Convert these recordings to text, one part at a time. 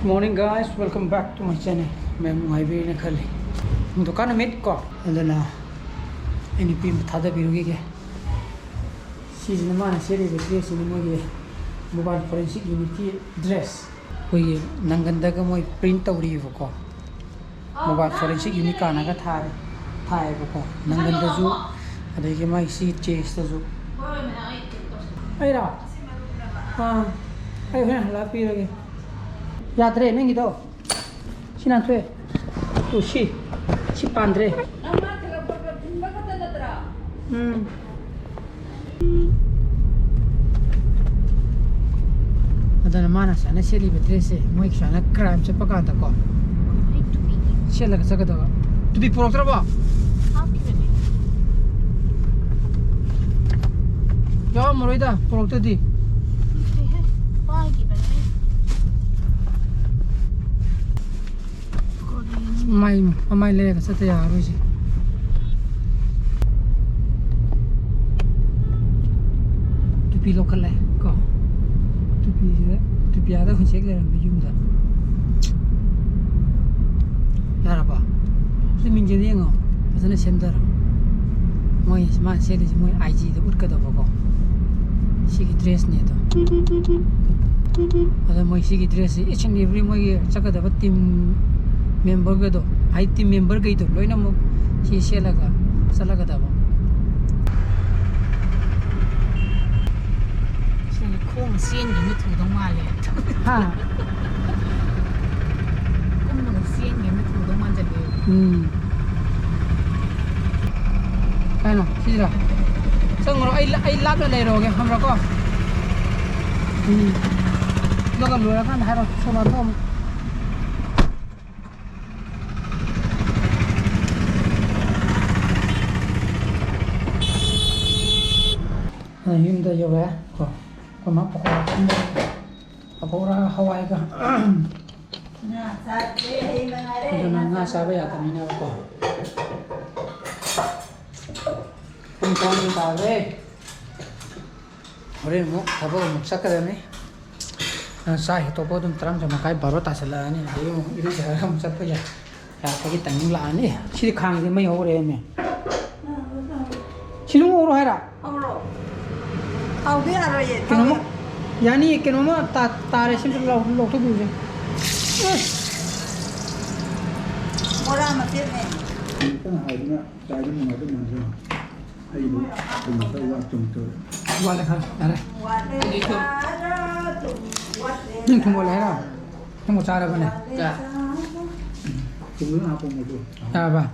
Morning guys, welcome back to my channel. मैं मुहाइबे ने खाली दुकान में को अंदर ini pin thada birugi ke season mana seri betre cinema ge mobile forensic unity dress koi nanganda ga moi print tawri ko mobile forensic unit kana ga thai ko nanganda ju adege mai si chest ju ai ra ha ai ha la pi ra ge ya tre nengi do sinan tue tu si pandre Ada mana sana sih lebih terus mau ikut sana crime siapa kata kau? Siapa lagi sakit apa? Tu di pulau terapa? Ya, mau ida pulau tu di. Mai leh ke satu ya harus. Tupi lokal lah, kau. Tupi ada pun cek leh, macam mana? Ya apa? Seminggu ni ngau, pasal center. Moi semua sel je moi IG tu urut kau kau. Sigi dress ni tu. Ada moi sigi dress, each and every moi cakap dapat tim member ke tu, IT member ke itu, loy nama si sel laga, salah kata apa? Kung xiên những cái thủ đông hoa liền. Ha. Kung nung xiên những cái thủ đông hoa jadi. Cái nào, gì đó? Sao ngồi ai lắc lên rồi kìa, không rõ có? Nó còn lùi ra kan hai rồi, sao mà không? Ini dah jauh ya, kok. Kemana pokoknya Hawaii kah? Jangan sabar ya kami ni apa? Kumpul ni tahu. Orang muk, apa muk sakar ni? Saya itu pun teram sama kayak baru tak salah ni. Jadi muk itu cara muk sakar ya. Ya pergi tanggung lah ni. Sini khang ni mai orang ni. Sini orang ada? Tàu biết rồi vậy. Cái nó yani cái nó mà ta để xem lâu lâu thôi bùi Mua ra mà tiếp này. Cái này nữa, trái cái này cái rồi. Hay đúng, cùng phải qua trồng trời. qua lại không, đây. Đi không? Nhưng không có lẽ đâu, không có sao đâu bên này. Dạ. Cùng nước nào cùng một rồi. À bà.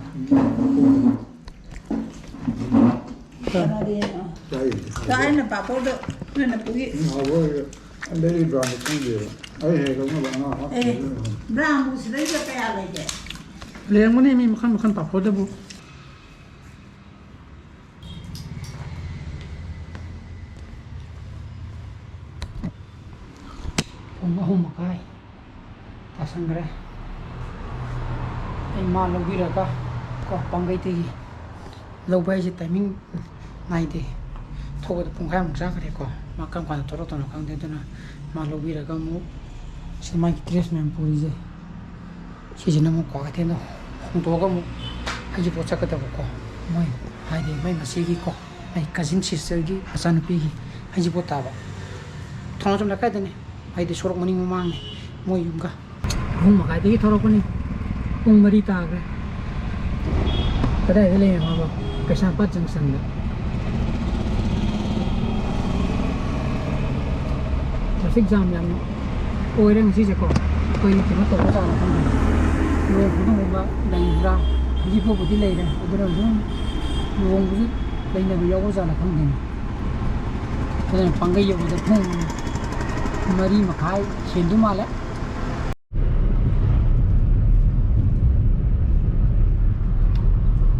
Cái này bà cô được, nên là quý. Họ với anh đây đi đoàn được cái gì? Ấy hệ cũng là bạn nó. Ê, brown bút đấy cho cái này chứ. Liền cái này mình makan papua dah bu. Ông makai, pasang kere. Ai mal lebih raka, kau panggai ti. Lâu bây giờ timing này thì thôi được phong khai một sáng cái có mà căn quan tổ nó không đến cho nó mà lâu bây giờ có muốn xin mai stress mình bùi gì chỉ nó muốn có cái thế nào không tổ có muốn hay chỉ chắc cái đâu có mấy hay đi mấy mà xí cái có hay cousin sister cái asan pi cái hay chỉ ta ba thằng trong cái này hay đi sorok mani mang này mỗi yung cả không mà cái đấy thôi có này không mà đi ta cái đây cái này mà Kesampat junction dah. Traffic jam yang orang sih cakap, kau ini cuma tahu saja kan. Luang pun orang dah ira, jadi kau budi leh dah. Udah orang luang pun leh dah biar kau saja kan ni. Kalau panggai yang udah pun mari makai sendu malah.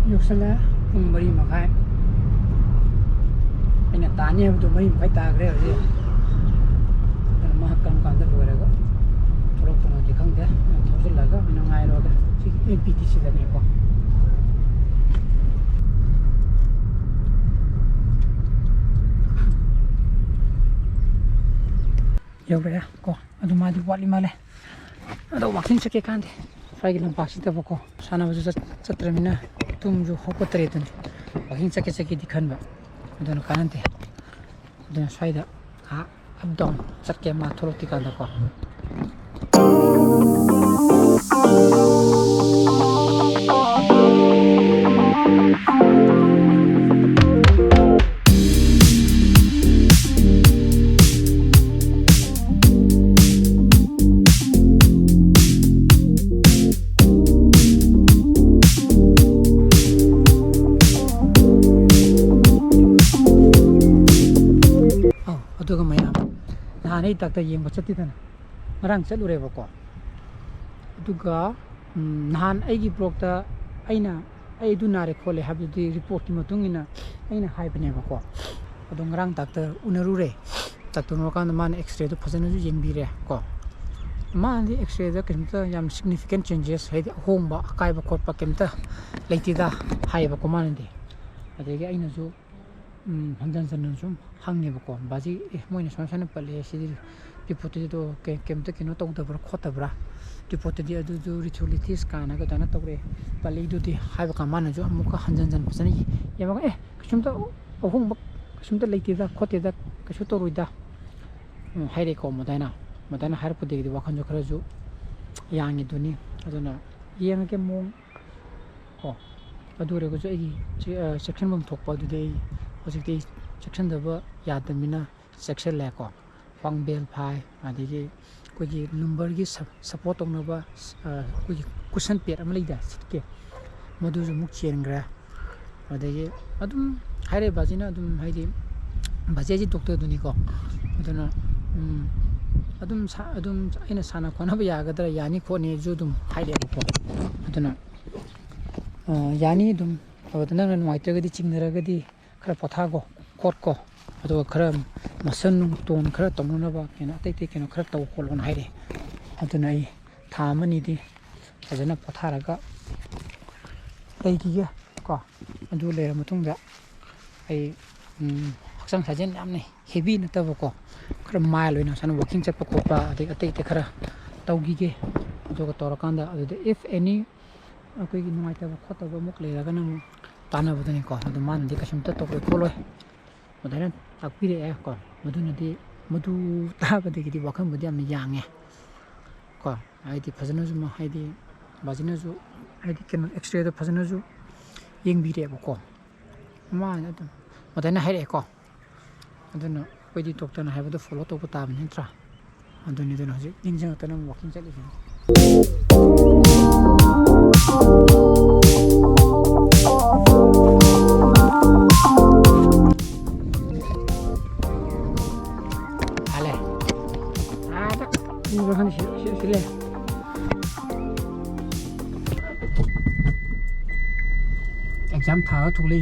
Yuk salah. Mari makai, ini tanya betul mari makai tak ada lagi. Dan mahakam kantor boleh ke? Kalau pernah dikang dia, terus laga menangai laga. Si MPTC dah ni apa? Jauh ya, kau. Aduh mati buat lima leh. ꯑꯗꯣ ꯋꯥꯛꯀꯤꯡ ꯆꯠꯀꯦ ꯀꯥꯟꯗꯦ ꯁ꯭ꯋꯥꯏꯒꯤ ꯂꯝꯄꯥꯛꯁꯤꯗꯕꯀꯣ ꯁꯥꯟꯅꯕꯁꯨ ꯆꯠꯇ꯭ꯔꯕꯅꯤꯅ ꯇꯨꯝꯁꯨ ꯍꯧꯒꯠꯇ꯭ꯔꯦ ꯑꯗꯨꯅꯤ ꯋꯥꯛꯀꯤꯡ ꯆꯠꯀꯦꯗꯤ ꯈꯟꯕ ꯑꯗꯨꯅ ꯀꯥꯟꯅꯗꯦ ꯑꯗꯨꯅ ꯁ꯭ꯋꯥꯏꯗ ꯑꯞ ꯗꯥꯎꯟ ꯆꯠꯀꯦ ꯃꯥ ꯊꯣꯛꯂꯛꯇ꯭ꯔꯤ ꯀꯥꯟꯗꯀꯣ ꯑꯗꯨꯒ ꯃꯌꯥꯝ ꯅꯍꯥꯟ ꯑꯩ ꯗꯥꯛꯇꯔ ꯌꯦꯡꯕ ꯆꯠꯇꯦꯗꯅ ꯉꯔꯥꯡ ꯆꯠꯂꯨꯔꯦꯕꯀꯣ ꯑꯗꯨꯒ ꯅꯍꯥꯟ ꯑꯩꯒꯤ ꯕ꯭ꯂꯣꯛꯇ ꯑꯩ ꯑꯗꯨ ꯅꯥꯔꯦ ꯈꯣꯠꯂꯦ ꯍꯥꯏꯕꯗꯨꯗꯤ ꯔꯤꯄꯣꯔꯠꯀꯤ ꯃꯇꯨꯡ ꯏꯟꯅ ꯑꯩꯅ ꯍꯥꯏꯕꯅꯦꯕꯀꯣ ꯑꯗꯣ ꯉꯔꯥꯡ ꯗꯥꯛꯇꯔ ꯎꯅꯔꯨꯔꯦ ꯗꯥꯛꯇꯔ ꯎꯅꯔꯀꯥꯟꯗ ꯃꯥꯅ ꯑꯦꯛꯁꯔꯦꯗꯣ ꯐꯖꯅꯁꯨ ꯌꯦꯡꯕꯤꯔꯦ ꯀꯣ ꯃꯥꯅꯗꯤ ꯑꯦꯛꯁꯔꯦꯗ ꯀꯩꯝꯇ ꯌꯥꯝ ꯁꯤꯒꯅꯤꯐꯤꯀꯦꯟ ꯆꯦꯟꯖꯦꯁ ꯍꯥꯏꯗꯤ ꯑꯍꯣꯡꯕ ꯑꯀꯥꯏꯕ ꯈꯣꯠꯄ ꯀꯩꯝꯇ ꯂꯩꯇꯦꯗ ꯍꯥꯏꯌꯦꯕꯀꯣ ꯃꯥꯅꯗꯤ ꯑꯗꯒꯤ ꯑꯩꯅꯁꯨ ꯍꯟꯖꯟ ꯍꯟꯖꯟꯅ ꯁꯨꯝ ꯍꯪꯉꯦꯕꯀꯣ ꯕꯥꯖꯤ ꯃꯣꯏꯅ ꯁꯨꯃꯥꯏꯅ ꯄꯜꯂꯦ ꯁꯤꯗꯤ ꯔꯤꯄꯣꯔꯠꯇꯨꯗꯤ ꯀꯩꯝꯇ ꯀꯩꯅꯣ ꯇꯧꯗꯕ꯭ꯔꯥ ꯈꯣꯠꯇꯕ꯭रा ꯔꯤꯄꯣꯔꯠꯇꯗꯤ ꯑꯗꯨꯗꯨ ꯔꯤꯊꯣꯂꯤꯇꯤꯁ ꯀꯥꯏꯅꯒ ꯑꯗꯨꯃꯥꯏꯅ ꯇꯧꯔꯦ ꯄꯜꯂꯤꯗꯨꯗꯤ ꯍꯥꯏꯕ ꯀꯥꯟ ꯃꯥꯅꯁꯨ ꯑꯃꯨꯛꯀ ꯍꯟꯖꯟ ꯍꯟꯖꯟ ꯐꯖꯅ ꯌꯦꯡꯉꯒ ꯀꯩꯁꯨꯝꯇ ꯑꯍꯣꯡꯕ ꯀꯩꯁꯨꯝꯇ ꯂꯩꯇꯦꯗ ꯈꯣꯠꯇꯦꯗ ꯀꯩꯁꯨ ꯇꯧꯔꯣꯏꯗ ꯍꯥꯏꯔꯦꯀꯣ ꯃꯗꯥꯏꯅ ꯍꯥꯏꯔꯛꯄꯗꯒꯤꯗꯤ ꯋꯥꯈꯜꯁꯨ ꯈꯔꯁꯨ ꯌꯥꯡꯉꯤꯗꯨꯅꯤ ꯑꯗꯨꯅ ꯌꯦꯡꯉꯒꯦ ꯃꯑꯣꯡ ꯀꯣ ꯑꯗꯨ ꯑꯣꯏꯔꯒꯁꯨ ꯑꯩꯒꯤ ꯆꯦꯛꯁꯤꯟꯐꯝ ꯊꯣꯛꯄ ꯑꯗꯨꯗꯤ ꯑꯩ ꯍꯧꯖꯤꯛꯇꯤ ꯆꯦꯛꯁꯤꯟꯗꯕ ꯌꯥꯗꯕꯅꯤꯅ ꯆꯦꯛꯁꯤꯜꯂꯦꯀꯣ ꯈ꯭ꯋꯥꯡꯕꯦꯜ ꯐꯥꯏ ꯑꯗꯒꯤ ꯑꯩꯈꯣꯏꯒꯤ ꯂꯨꯝꯕꯔꯒꯤ ꯁꯞꯄꯣꯔꯠ ꯇꯧꯅꯕ ꯑꯩꯈꯣꯏꯒꯤ ꯀꯨꯁꯟ ꯄꯦꯠ ꯑꯃ ꯂꯩꯗ ꯁꯤꯠꯀꯦ ꯃꯗꯨꯁꯨ ꯑꯃꯨꯛ ꯆꯦꯟꯈ꯭ꯔꯦ ꯑꯗꯒꯤ ꯑꯗꯨꯝ ꯍꯥꯏꯔꯛꯑꯦ ꯕꯥꯖꯤꯅ ꯑꯗꯨꯝ ꯍꯥꯏꯗꯤ ꯕꯥꯖꯤ ꯑꯩꯁꯤ ꯗꯣꯛꯇꯔꯗꯨꯅꯤꯀꯣ ꯑꯗꯨꯅ ꯑꯗꯨꯝ ꯑꯩꯅ ꯁꯥꯟꯅ ꯈꯣꯠꯅꯕ ꯌꯥꯒꯗ꯭ꯔꯥ ꯌꯥꯅꯤ ꯈꯣꯠꯅꯤꯁꯨ ꯑꯗꯨꯝ ꯍꯥꯏꯔꯛꯑꯦꯕꯀꯣ ꯑꯗꯨꯅ ꯌꯥꯅꯤ ꯑꯗꯨꯝ ꯅꯪꯅ ꯅꯨꯡꯉꯥꯏꯇ꯭ꯔꯒꯗꯤ ꯆꯤꯡꯅꯔꯒꯗꯤ ꯈꯔ ꯄꯣꯊꯥꯈꯣ ꯈꯣꯠꯀꯣ ꯑꯗꯨꯒ ꯈꯔ ꯃꯁꯜ ꯅꯨꯡꯇꯣꯟꯈꯔ ꯇꯧꯅꯅꯕ ꯀꯩꯅꯣ ꯑꯇꯩ ꯀꯩꯅꯣꯈꯔ ꯇꯧ ꯈꯣꯠꯂꯣꯅ ꯍꯥꯏꯔꯛꯑꯦ ꯑꯗꯨꯅ ꯑꯩ ꯊꯥ ꯑꯃꯅꯤꯗꯤ ꯐꯖꯅ ꯄꯣꯊꯥꯔꯒ ꯂꯩꯈꯤꯒꯦ ꯀꯣ ꯑꯗꯨ ꯂꯩꯔ ꯃꯇꯨꯡꯗ ꯑꯩ ꯍꯛꯆꯥꯡ ꯁꯥꯖꯦꯜ ꯌꯥꯝꯅ ꯍꯦꯚꯤ ꯅꯠꯇꯕꯀꯣꯈꯔ ꯃꯥꯏꯜ ꯑꯣꯏꯅ ꯁꯨꯃꯥꯏꯅ ꯋꯥꯛꯀꯤꯡ ꯆꯠꯄ ꯈꯣꯠꯄ ꯑꯗꯩ ꯑꯇꯩ ꯈꯔ ꯇꯧꯈꯤꯒꯦ ꯑꯗꯨꯒ ꯇꯧꯔꯀꯥꯟꯗ ꯑꯗꯨꯗ ꯏꯐ ꯑꯦꯅꯤ ꯑꯩꯈꯣꯏꯒꯤ ꯅꯨꯡꯉꯥꯏꯇꯕ ꯈꯣꯠꯇꯕ ꯑꯃꯨꯛ ꯂꯩꯔꯒꯅ ꯑꯃꯨꯛ ꯇꯥꯟꯅꯕꯗꯨꯅꯤꯀꯣ ꯑꯗꯨ ꯃꯥꯅꯗꯤ ꯀꯩꯁꯨꯝꯇ ꯇꯧꯔꯣꯏ ꯈꯣꯠꯂꯣꯏ ꯑꯗꯨꯃꯥꯏꯅ ꯇꯥꯛꯄꯤꯔꯛꯑꯦ ꯀꯣ ꯃꯗꯨ ꯇꯥꯕꯗꯒꯤꯗꯤ ꯋꯥꯈꯜꯕꯨꯗꯤ ꯌꯥꯝꯅ ꯌꯥꯡꯉꯦ ꯀꯣ ꯍꯥꯏꯗꯤ ꯐꯖꯅꯁꯨ ꯍꯥꯏꯗꯤ ꯕꯥꯖꯤꯅꯁꯨ ꯍꯥꯏꯗꯤ ꯀꯩꯅꯣ ꯑꯦꯛꯁꯔꯦꯗꯣ ꯐꯖꯅꯁꯨ ꯌꯦꯡꯕꯤꯔꯛꯑꯦꯕꯀꯣ ꯃꯥꯅ ꯑꯗꯨꯝ ꯑꯗꯨꯃꯥꯏꯅ ꯍꯥꯏꯔꯛꯑꯦꯀꯣ ꯑꯗꯨꯅ ꯑꯩꯈꯣꯏꯗꯤ ꯗꯣꯛꯇꯔꯅ ꯍꯥꯏꯕꯗꯣ ꯐꯣꯂꯣ ꯇꯧꯕ ꯇꯥꯕꯅꯤ ꯅꯠꯇ꯭ꯔꯥ ꯑꯗꯨꯅ ꯍꯧꯖꯤꯛ ꯅꯤꯡꯁꯤꯡꯉꯛꯇꯅ ꯑꯃꯨꯛ ꯋꯥꯛꯀꯤꯡ ꯆꯠꯂꯤꯁꯤꯅꯤ एग्जाम था थोड़े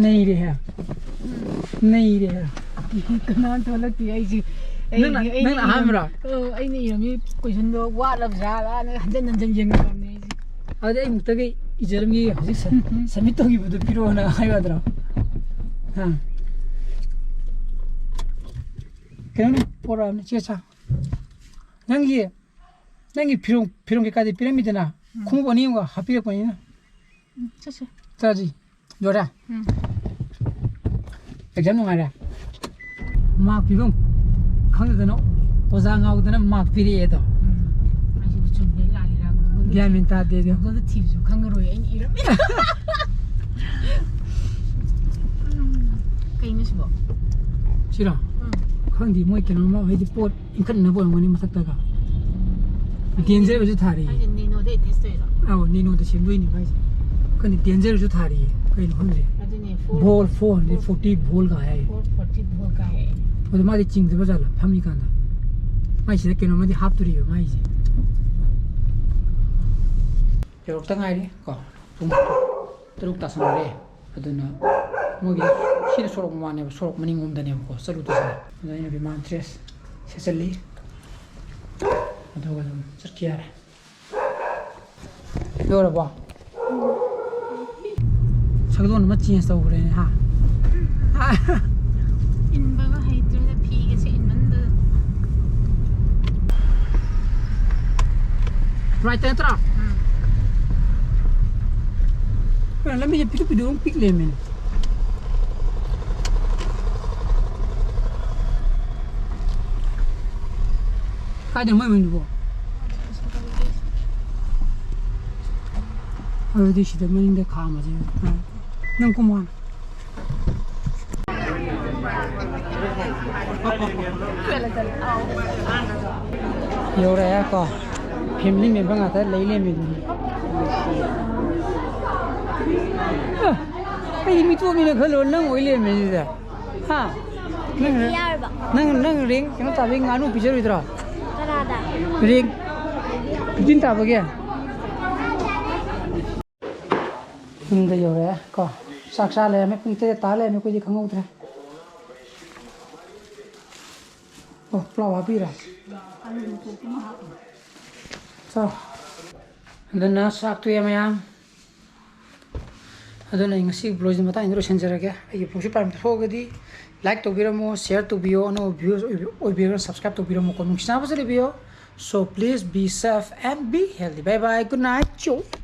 नहीं रहा कना थोलꯛꯇꯤ ꯑꯩꯁꯤ नंग अहमरा ꯑꯩꯅ ꯏꯔꯝꯃꯤ ꯀꯣꯏꯁꯟꯗꯣ ꯋꯥꯠꯂꯕꯖꯥꯠꯂꯥꯅ ꯍꯟꯖꯟ ꯌꯦꯡꯉꯝꯃꯦ ꯑꯩꯁꯦ अरे मुक्तगे इजरमी हजिक समिट तौगिबदु पिरोना हायवाद्रा हां केनो पोरा चेचा नंगी फिरों के कादे पिरामिडना खुंबोनी वा हापिरे कोनिना चसे ताजी जोरा एग्जाम नुंगारा मार्क पिबम खंगदनो ओजा गाउदना मार्क पिरिएदो ग्यामिन तादे दो 그것도 팁스 강으로에 이름이 그이미시 뭐 싫어 खंदी मोय केनो मा हेदि पोट इनखन न बोल मनि मसक्तगा डेंजर बजु थारी 아니 니노데 테스트해라 आव निनो द सिमबुइ नि भाई कनि डेंजर बजु थारी कइ न खंदे 아드니 बॉल 440 वोल्ट का है 440 volt का है ओद मादि चिंग दे बजाला फामी कांदा माइ सिदा केनो मादि हाफ तुरी माइ से ꯌꯧꯔꯛꯇ ꯉꯥꯏꯔꯤ ꯀꯣ ꯄꯨꯡ 6 ꯇꯥꯁꯟꯅꯔꯦ ꯑꯗꯨꯅ ꯃꯣꯏꯒꯤ ꯁꯤꯅ ꯁꯣꯔꯣꯛ ꯃꯃꯥꯡꯅꯦꯕ ꯁꯣꯔꯣꯛ ꯃꯅꯤꯡꯂꯣꯝꯗꯅꯦꯕꯀꯣ ꯆꯠꯂꯨꯗꯣꯏꯁꯦ ꯑꯗꯨꯅ ꯑꯩꯅ ꯕꯤꯃꯥꯟ ꯗ꯭ꯔꯦꯁ ꯁꯦꯠꯆꯜꯂꯤ ꯑꯗꯨꯒ ꯑꯗꯨꯝ ꯆꯠꯈꯤ ꯌꯥꯔꯦ ꯌꯧꯔꯕꯣ ꯁꯛꯗꯣꯟ ꯑꯃ ꯆꯦꯟꯖ ꯇꯧꯈ꯭ꯔꯦꯅꯦ ꯍꯥ 인바가 하이트에다 피게서 인만도 right natra pero la mía pido un pic lemon kai de mai mai bo 어디 시대 만인데 가마지 능 고만 요래야 거 팸리 멤버 같아 레일레 메뉴 이 미투미는 그걸로 능 오일레 메뉴다 하 능 링 그거 다 링 안우 비저리더라 Canada. 링 진 따보게 근데 요래 거 싹살래 매 punte 따래 매 거기 강호들 flower pira so then sak tu ya mayam aduna ingasi blog mata indro senjara ge ai blog par thogadi like to biramo share to bio no views oi bio subscribe to biramo ko nungsna basale bio so please be safe and be healthy bye bye good night ciao